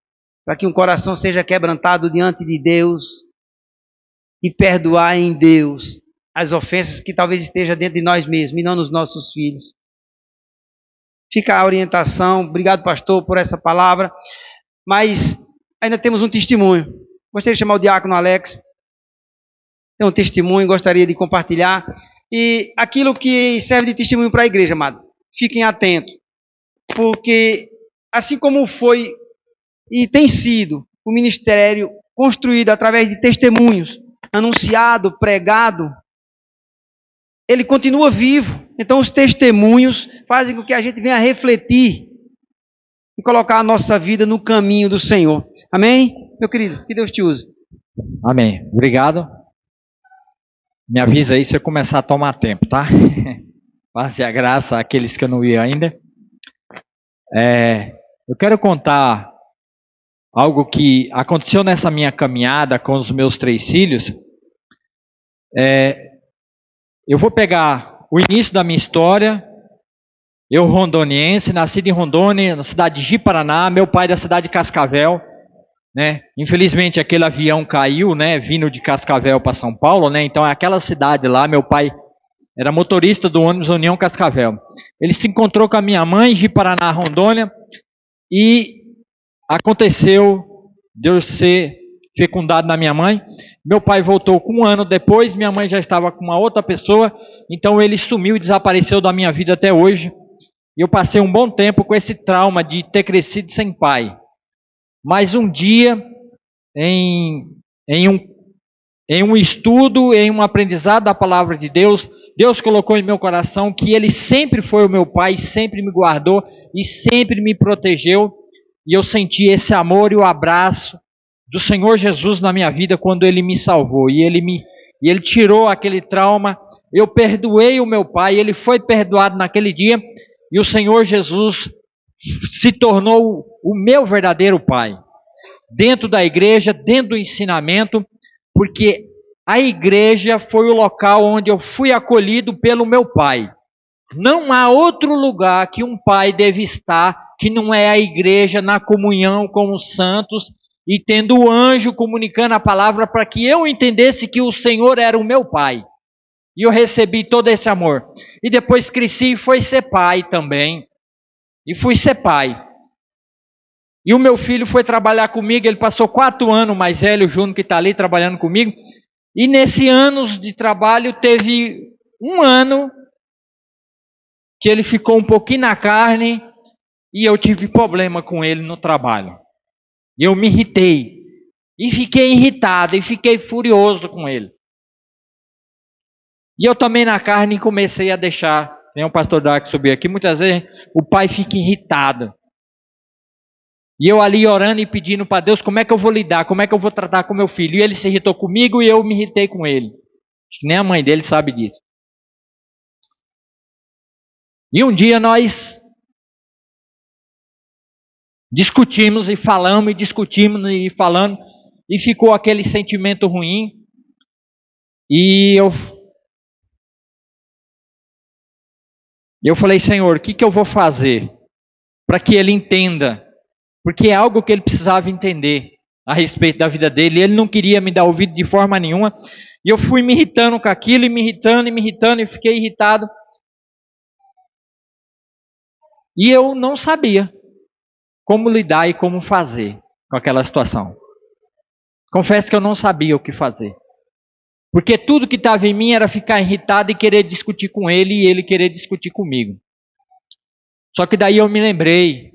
para que um coração seja quebrantado diante de Deus e perdoar em Deus as ofensas que talvez estejam dentro de nós mesmos e não nos nossos filhos? Fica a orientação. Obrigado, pastor, por essa palavra. Mas ainda temos um testemunho. Gostaria de chamar o diácono Alex. Tem um testemunho, gostaria de compartilhar. E aquilo que serve de testemunho para a igreja, amado, fiquem atentos. Porque assim como foi e tem sido o ministério construído através de testemunhos, anunciado, pregado, ele continua vivo. Então os testemunhos fazem com que a gente venha refletir e colocar a nossa vida no caminho do Senhor. Amém? Meu querido, que Deus te use. Amém. Obrigado. Me avisa aí se eu começar a tomar tempo, tá? Passe a graça àqueles que eu não vi ainda. Eu quero contar algo que aconteceu nessa minha caminhada com os meus 3 filhos. Eu vou pegar o início da minha história. Eu, rondoniense, nascido em Rondônia, na cidade de Ji-Paraná, meu pai da cidade de Cascavel, né? Infelizmente aquele avião caiu, né, vindo de Cascavel para São Paulo, né? Então aquela cidade lá, meu pai era motorista do ônibus União Cascavel. Ele se encontrou com a minha mãe, Ji-Paraná, Rondônia, e aconteceu de eu ser fecundado na minha mãe. Meu pai voltou com 1 ano depois, minha mãe já estava com uma outra pessoa, então ele sumiu e desapareceu da minha vida até hoje. E eu passei um bom tempo com esse trauma de ter crescido sem pai. Mas um dia, em um estudo, em um aprendizado da palavra de Deus, Deus colocou em meu coração que Ele sempre foi o meu pai, sempre me guardou e sempre me protegeu. E eu senti esse amor e o abraço do Senhor Jesus na minha vida quando Ele me salvou. E Ele tirou aquele trauma. Eu perdoei o meu pai, ele foi perdoado naquele dia. E o Senhor Jesus se tornou o meu verdadeiro pai. Dentro da igreja, dentro do ensinamento, porque a igreja foi o local onde eu fui acolhido pelo meu pai. Não há outro lugar que um pai deve estar que não é a igreja, na comunhão com os santos e tendo o anjo comunicando a palavra para que eu entendesse que o Senhor era o meu pai. E eu recebi todo esse amor. E depois cresci e fui ser pai também. E fui ser pai. E o meu filho foi trabalhar comigo, ele passou 4 anos mais velho, o Júnior que está ali trabalhando comigo. E nesse anos de trabalho teve 1 ano que ele ficou um pouquinho na carne e eu tive problema com ele no trabalho. E eu me irritei. E fiquei irritado, e fiquei furioso com ele. E eu também na carne comecei a deixar, tem um pastor Dark que subiu aqui, muitas vezes o pai fica irritado. E eu ali orando e pedindo para Deus como é que eu vou lidar, como é que eu vou tratar com meu filho. E ele se irritou comigo e eu me irritei com ele. Acho que nem a mãe dele sabe disso. E um dia nós discutimos e falamos e discutimos e falando. E ficou aquele sentimento ruim. E eu falei, Senhor, o que eu vou fazer para que ele entenda? Porque é algo que ele precisava entender a respeito da vida dele. Ele não queria me dar ouvido de forma nenhuma. E eu fui me irritando com aquilo, e me irritando, e fiquei irritado. E eu não sabia como lidar e como fazer com aquela situação. Confesso que eu não sabia o que fazer. Porque tudo que estava em mim era ficar irritado e querer discutir com ele e ele querer discutir comigo. Só que daí eu me lembrei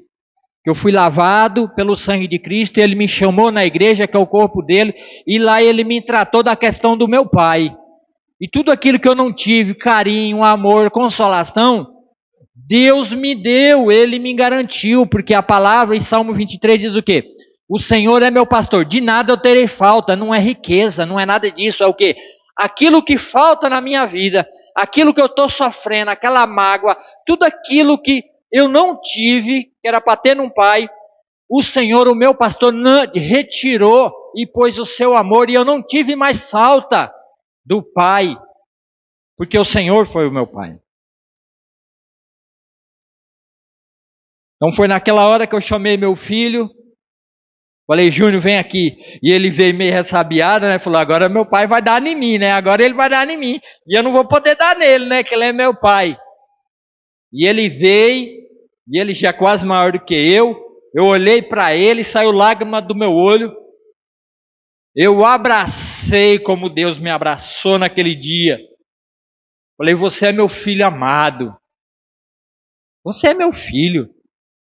que eu fui lavado pelo sangue de Cristo e ele me chamou na igreja, que é o corpo dele, e lá ele me tratou da questão do meu pai. E tudo aquilo que eu não tive, carinho, amor, consolação, Deus me deu, Ele me garantiu, porque a palavra em Salmo 23 diz o quê? O Senhor é meu pastor, de nada eu terei falta, não é riqueza, não é nada disso, é o quê? Aquilo que falta na minha vida, aquilo que eu estou sofrendo, aquela mágoa, tudo aquilo que eu não tive, que era para ter num pai, o Senhor, o meu pastor, retirou e pôs o seu amor, e eu não tive mais falta do Pai, porque o Senhor foi o meu Pai. Então foi naquela hora que eu chamei meu filho, falei, Júnior, vem aqui. E ele veio meio ressabiado, né? Falou, agora meu pai vai dar em mim, né? Agora ele vai dar em mim. E eu não vou poder dar nele, né? Que ele é meu pai. E ele veio, e ele já é quase maior do que eu. Eu olhei para ele, saiu lágrima do meu olho. Eu abracei como Deus me abraçou naquele dia. Falei, você é meu filho amado. Você é meu filho.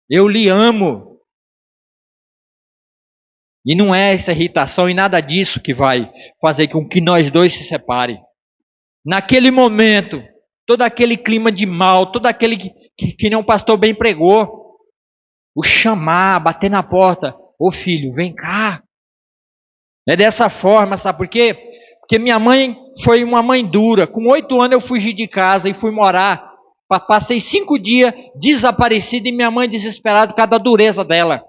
Eu lhe amo. E não é essa irritação e nada disso que vai fazer com que nós dois se separem. Naquele momento, todo aquele clima de mal, todo aquele que nem o pastor bem pregou, o chamar, bater na porta, ô filho, vem cá. É dessa forma, sabe por quê? Porque minha mãe foi uma mãe dura. Com 8 anos eu fugi de casa e fui morar. Passei 5 dias desaparecido e minha mãe desesperada por causa da dureza dela.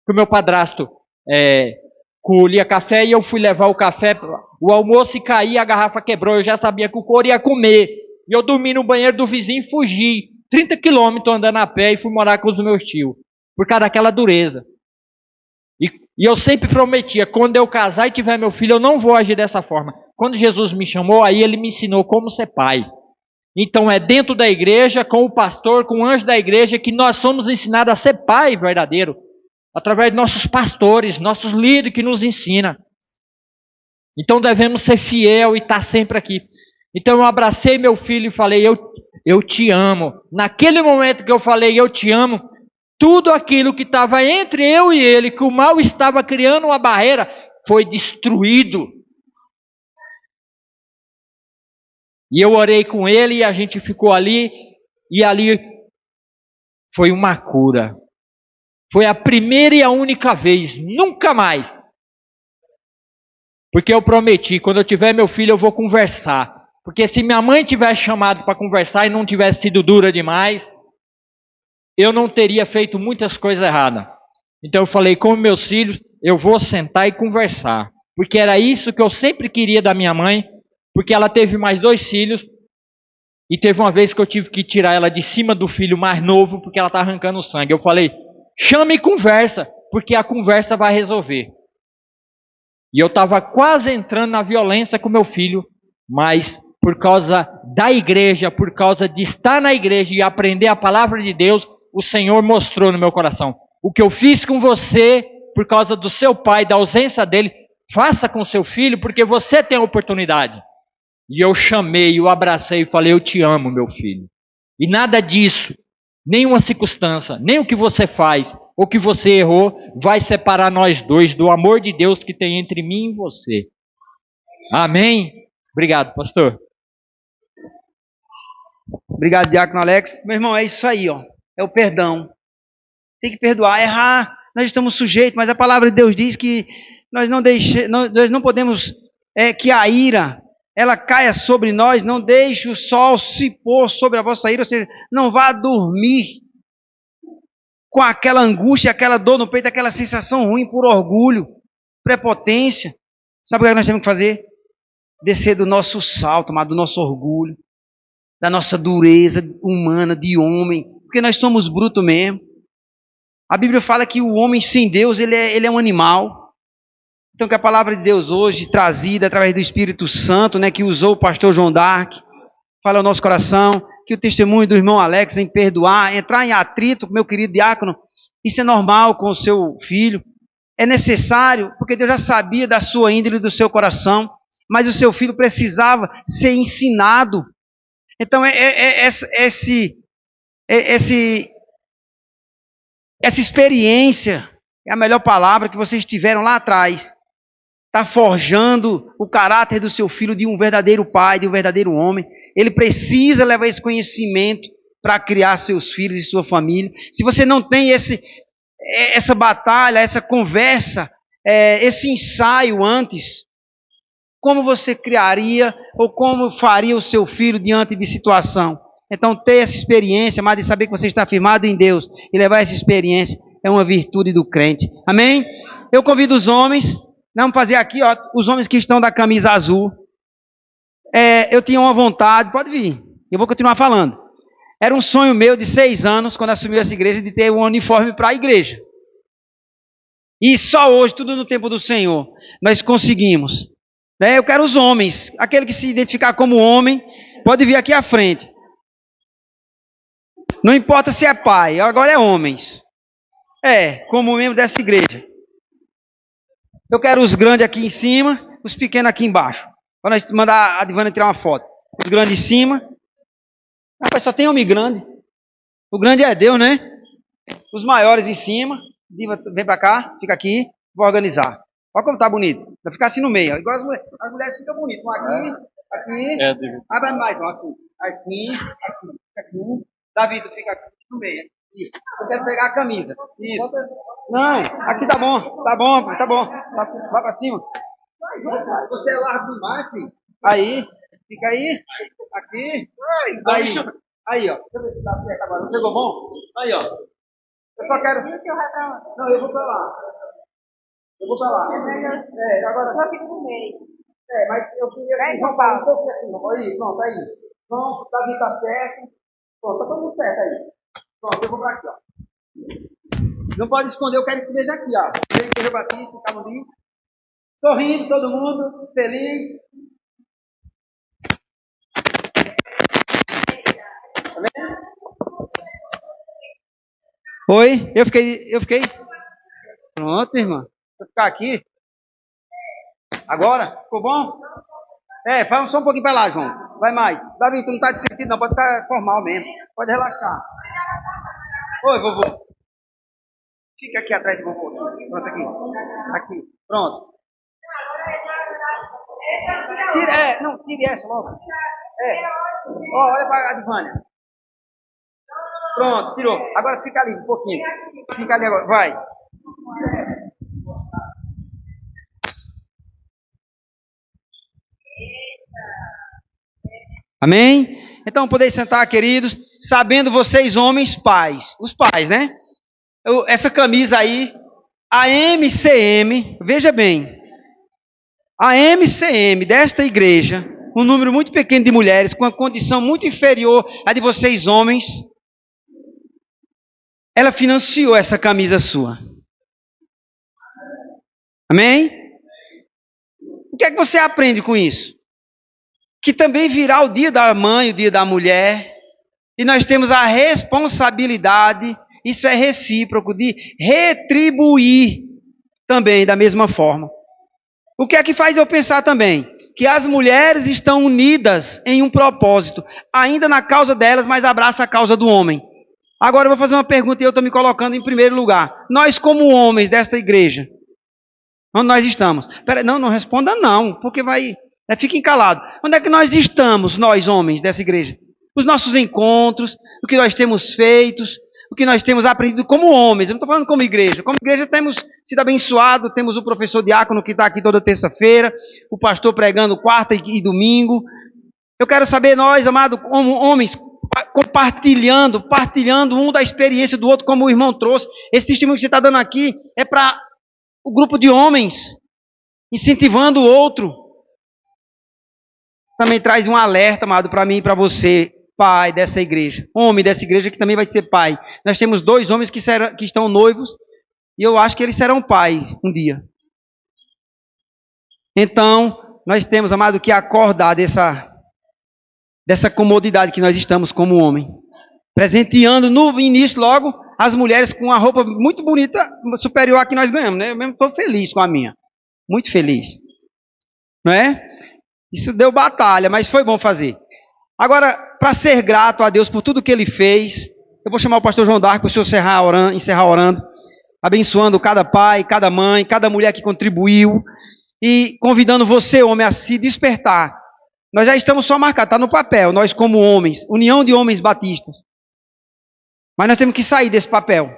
Que o meu padrasto colhia café e eu fui levar o café, o almoço e caí, a garrafa quebrou. Eu já sabia que o couro ia comer. E eu dormi no banheiro do vizinho e fugi. 30 quilômetros andando a pé e fui morar com os meus tios. Por causa daquela dureza. E eu sempre prometia, quando eu casar e tiver meu filho, eu não vou agir dessa forma. Quando Jesus me chamou, aí ele me ensinou como ser pai. Então é dentro da igreja, com o pastor, com o anjo da igreja, que nós somos ensinados a ser pai verdadeiro. Através de nossos pastores, nossos líderes que nos ensinam. Então devemos ser fiel e estar sempre aqui. Então eu abracei meu filho e falei, eu te amo. Naquele momento que eu falei, eu te amo, tudo aquilo que estava entre eu e ele, que o mal estava criando uma barreira, foi destruído. E eu orei com ele e a gente ficou ali, e ali foi uma cura. Foi a primeira e a única vez, nunca mais. Porque eu prometi, quando eu tiver meu filho eu vou conversar. Porque se minha mãe tivesse chamado para conversar e não tivesse sido dura demais, eu não teria feito muitas coisas erradas. Então eu falei, com meus filhos, eu vou sentar e conversar. Porque era isso que eu sempre queria da minha mãe, porque ela teve mais 2 filhos, e teve uma vez que eu tive que tirar ela de cima do filho mais novo, porque ela está arrancando sangue. Eu falei, chame e conversa, porque a conversa vai resolver. E eu estava quase entrando na violência com meu filho, mas por causa da igreja, por causa de estar na igreja e aprender a palavra de Deus, o Senhor mostrou no meu coração. O que eu fiz com você, por causa do seu pai, da ausência dele, faça com seu filho, porque você tem a oportunidade. E eu chamei, eu abracei e falei, eu te amo, meu filho. E nada disso, nenhuma circunstância, nem o que você faz, ou que você errou, vai separar nós dois do amor de Deus que tem entre mim e você. Amém? Obrigado, pastor. Obrigado, Diácono Alex. Meu irmão, é isso aí, ó. É o perdão. Tem que perdoar, errar. Nós estamos sujeitos, mas a palavra de Deus diz que nós não podemos que a ira ela caia sobre nós. Não deixe o sol se pôr sobre a vossa ira, ou seja, não vá dormir com aquela angústia, aquela dor no peito, aquela sensação ruim por orgulho, prepotência. Sabe o que nós temos que fazer? Descer do nosso salto, do nosso orgulho, da nossa dureza humana, de homem, porque nós somos brutos mesmo. A Bíblia fala que o homem sem Deus, ele é um animal. Então que a palavra de Deus hoje, trazida através do Espírito Santo, que usou o pastor João Dark, fala ao nosso coração, que o testemunho do irmão Alex em perdoar, entrar em atrito com meu querido diácono, isso é normal com o seu filho, é necessário, porque Deus já sabia da sua índole e do seu coração, mas o seu filho precisava ser ensinado. Então essa experiência é a melhor palavra que vocês tiveram lá atrás. Está forjando o caráter do seu filho de um verdadeiro pai, de um verdadeiro homem. Ele precisa levar esse conhecimento para criar seus filhos e sua família. Se você não tem essa batalha, essa conversa, esse ensaio antes, como você criaria ou como faria o seu filho diante de situação? Então, ter essa experiência, mas de saber que você está firmado em Deus e levar essa experiência é uma virtude do crente. Amém? Eu convido os homens, vamos fazer aqui, ó, os homens que estão da camisa azul. Eu tinha uma vontade, pode vir, eu vou continuar falando. Era um sonho meu de 6 anos, quando assumi essa igreja, de ter um uniforme para a igreja. E só hoje, tudo no tempo do Senhor, nós conseguimos. Eu quero os homens, aquele que se identificar como homem, pode vir aqui à frente. Não importa se é pai, agora é homens. Como membro dessa igreja. Eu quero os grandes aqui em cima, os pequenos aqui embaixo. Para nós mandar a Divana tirar uma foto. Os grandes em cima. Rapaz, só tem homem grande. O grande é Deus, né? Os maiores em cima. Diva, vem pra cá, fica aqui. Vou organizar. Olha como tá bonito. Vai ficar assim no meio. Igual as mulheres ficam bonitas. Aqui. Abre mais, assim. Assim. Davi, tu fica aqui no meio. Isso. Eu quero pegar a camisa. Isso. Não, aqui tá bom. Tá bom. Vai pra cima. Você é largo demais, filho. Aí. Fica aí. Aqui. Aí, ó. Deixa eu ver se dá certo agora. Não pegou bom? Aí, ó. Eu só quero. Não, eu vou pra lá. Agora. Eu fico no meio. Mas eu queria roubar um pouco aqui. Aí, pronto, aí. Pronto, Davi tá certo. Pronto, tá todo mundo certo aí. Pronto, eu vou pra aqui, ó. Não pode esconder, eu quero que veja aqui, ó. Igreja Batista, Camundim. Sorrindo, todo mundo, feliz. Tá vendo? Oi, eu fiquei. Pronto, irmã. Vou ficar aqui. Agora? Ficou bom? Fala só um pouquinho pra lá, João. Vai mais. Davi, tu não tá de sentido, não. Pode ficar formal mesmo. Pode relaxar. Oi, vovô. Fica aqui atrás do vovô. Pronto, aqui. Pronto. Tire essa logo. Olha pra Adivânia. Pronto, tirou. Agora fica ali um pouquinho. Fica ali agora. Vai. Amém? Então, podeis sentar, queridos, sabendo vocês, homens, pais. Os pais, né? Essa camisa aí, a MCM, veja bem, a MCM desta igreja, um número muito pequeno de mulheres, com uma condição muito inferior à de vocês, homens, ela financiou essa camisa sua. Amém? O que é que você aprende com isso? Que também virá o dia da mãe, o dia da mulher, e nós temos a responsabilidade, isso é recíproco, de retribuir também da mesma forma. O que é que faz eu pensar também? Que as mulheres estão unidas em um propósito, ainda na causa delas, mas abraça a causa do homem. Agora eu vou fazer uma pergunta e eu estou me colocando em primeiro lugar. Nós, como homens desta igreja, onde nós estamos? Não responda não, porque fiquem calados. Onde é que nós estamos, nós homens dessa igreja? Os nossos encontros, o que nós temos feito, o que nós temos aprendido como homens. Eu não estou falando como igreja. Como igreja temos sido abençoados, temos o professor diácono que está aqui toda terça-feira, o pastor pregando quarta e domingo. Eu quero saber nós, amados homens, partilhando um da experiência do outro, como o irmão trouxe. Esse testemunho que você está dando aqui é para o grupo de homens, incentivando o outro. Também traz um alerta, amado, para mim e para você, pai dessa igreja, homem dessa igreja que também vai ser pai. Nós temos 2 homens que estão noivos e eu acho que eles serão pai um dia. Então, nós temos, amado, que acordar dessa comodidade que nós estamos como homem. Presenteando no início logo as mulheres com uma roupa muito bonita, superior à que nós ganhamos, né? Eu mesmo estou feliz com a minha. Muito feliz. Não é? Isso deu batalha, mas foi bom fazer. Agora, para ser grato a Deus por tudo que Ele fez, eu vou chamar o pastor João D'Arco para o senhor encerrar orando, abençoando cada pai, cada mãe, cada mulher que contribuiu e convidando você, homem, a se despertar. Nós já estamos só marcados, está no papel, nós como homens, união de homens batistas. Mas nós temos que sair desse papel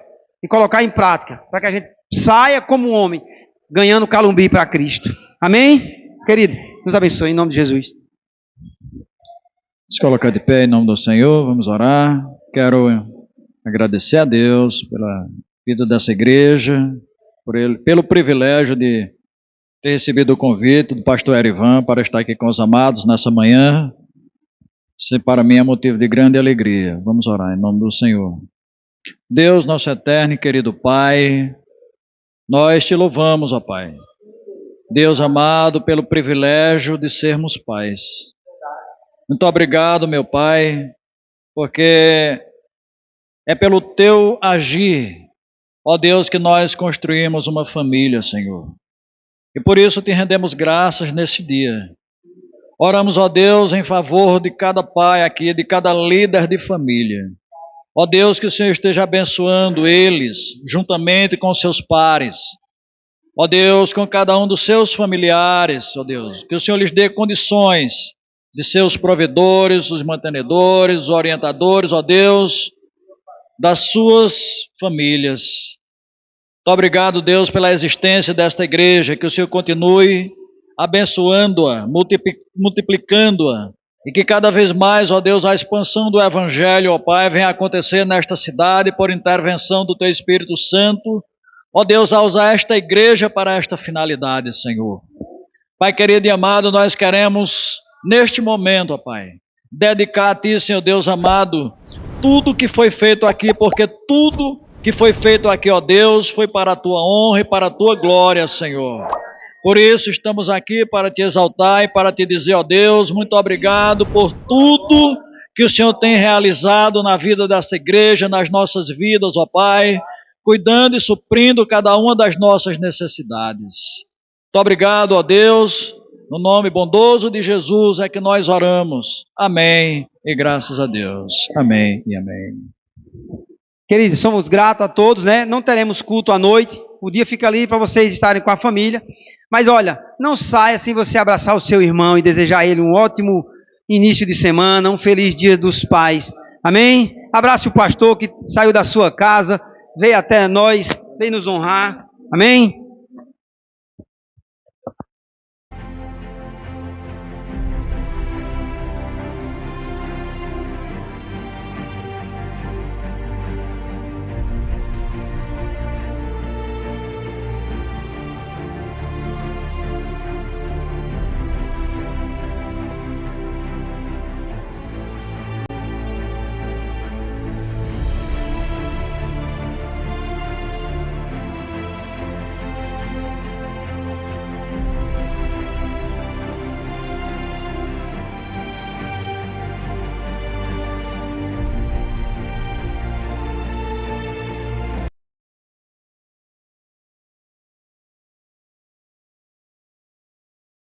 e colocar em prática, para que a gente saia como homem, ganhando Calumbi para Cristo. Amém? Querido, nos abençoe em nome de Jesus. Se colocar de pé em nome do Senhor, vamos orar. Quero agradecer a Deus pela vida dessa igreja, pelo privilégio de ter recebido o convite do pastor Erivan para estar aqui com os amados nessa manhã. Isso para mim é motivo de grande alegria. Vamos orar em nome do Senhor. Deus, nosso eterno e querido Pai, nós te louvamos, ó Pai. Deus amado, pelo privilégio de sermos pais. Muito obrigado, meu Pai, porque é pelo teu agir, ó Deus, que nós construímos uma família, Senhor. E por isso te rendemos graças nesse dia. Oramos, ó Deus, em favor de cada pai aqui, de cada líder de família. Ó Deus, que o Senhor esteja abençoando eles, juntamente com seus pares. Ó Deus, com cada um dos seus familiares, ó Deus, que o Senhor lhes dê condições de seus provedores, os mantenedores, os orientadores, ó Deus, das suas famílias. Muito obrigado, Deus, pela existência desta igreja, que o Senhor continue abençoando-a, multiplicando-a, e que cada vez mais, ó Deus, a expansão do Evangelho, ó Pai, venha acontecer nesta cidade por intervenção do Teu Espírito Santo, ó Deus, a usar esta igreja para esta finalidade, Senhor. Pai querido e amado, nós queremos, neste momento, ó Pai, dedicar a Ti, Senhor Deus amado, tudo que foi feito aqui, porque tudo que foi feito aqui, ó Deus, foi para a Tua honra e para a Tua glória, Senhor. Por isso estamos aqui para Te exaltar e para Te dizer, ó Deus, muito obrigado por tudo que o Senhor tem realizado na vida dessa igreja, nas nossas vidas, ó Pai, cuidando e suprindo cada uma das nossas necessidades. Muito obrigado, ó Deus, no nome bondoso de Jesus é que nós oramos. Amém e graças a Deus. Amém e amém. Queridos, somos gratos a todos, né? Não teremos culto à noite. O dia fica ali para vocês estarem com a família. Mas olha, não saia sem você abraçar o seu irmão e desejar a ele um ótimo início de semana, um feliz dia dos pais. Amém? Abrace o pastor que saiu da sua casa, veio até nós, veio nos honrar. Amém?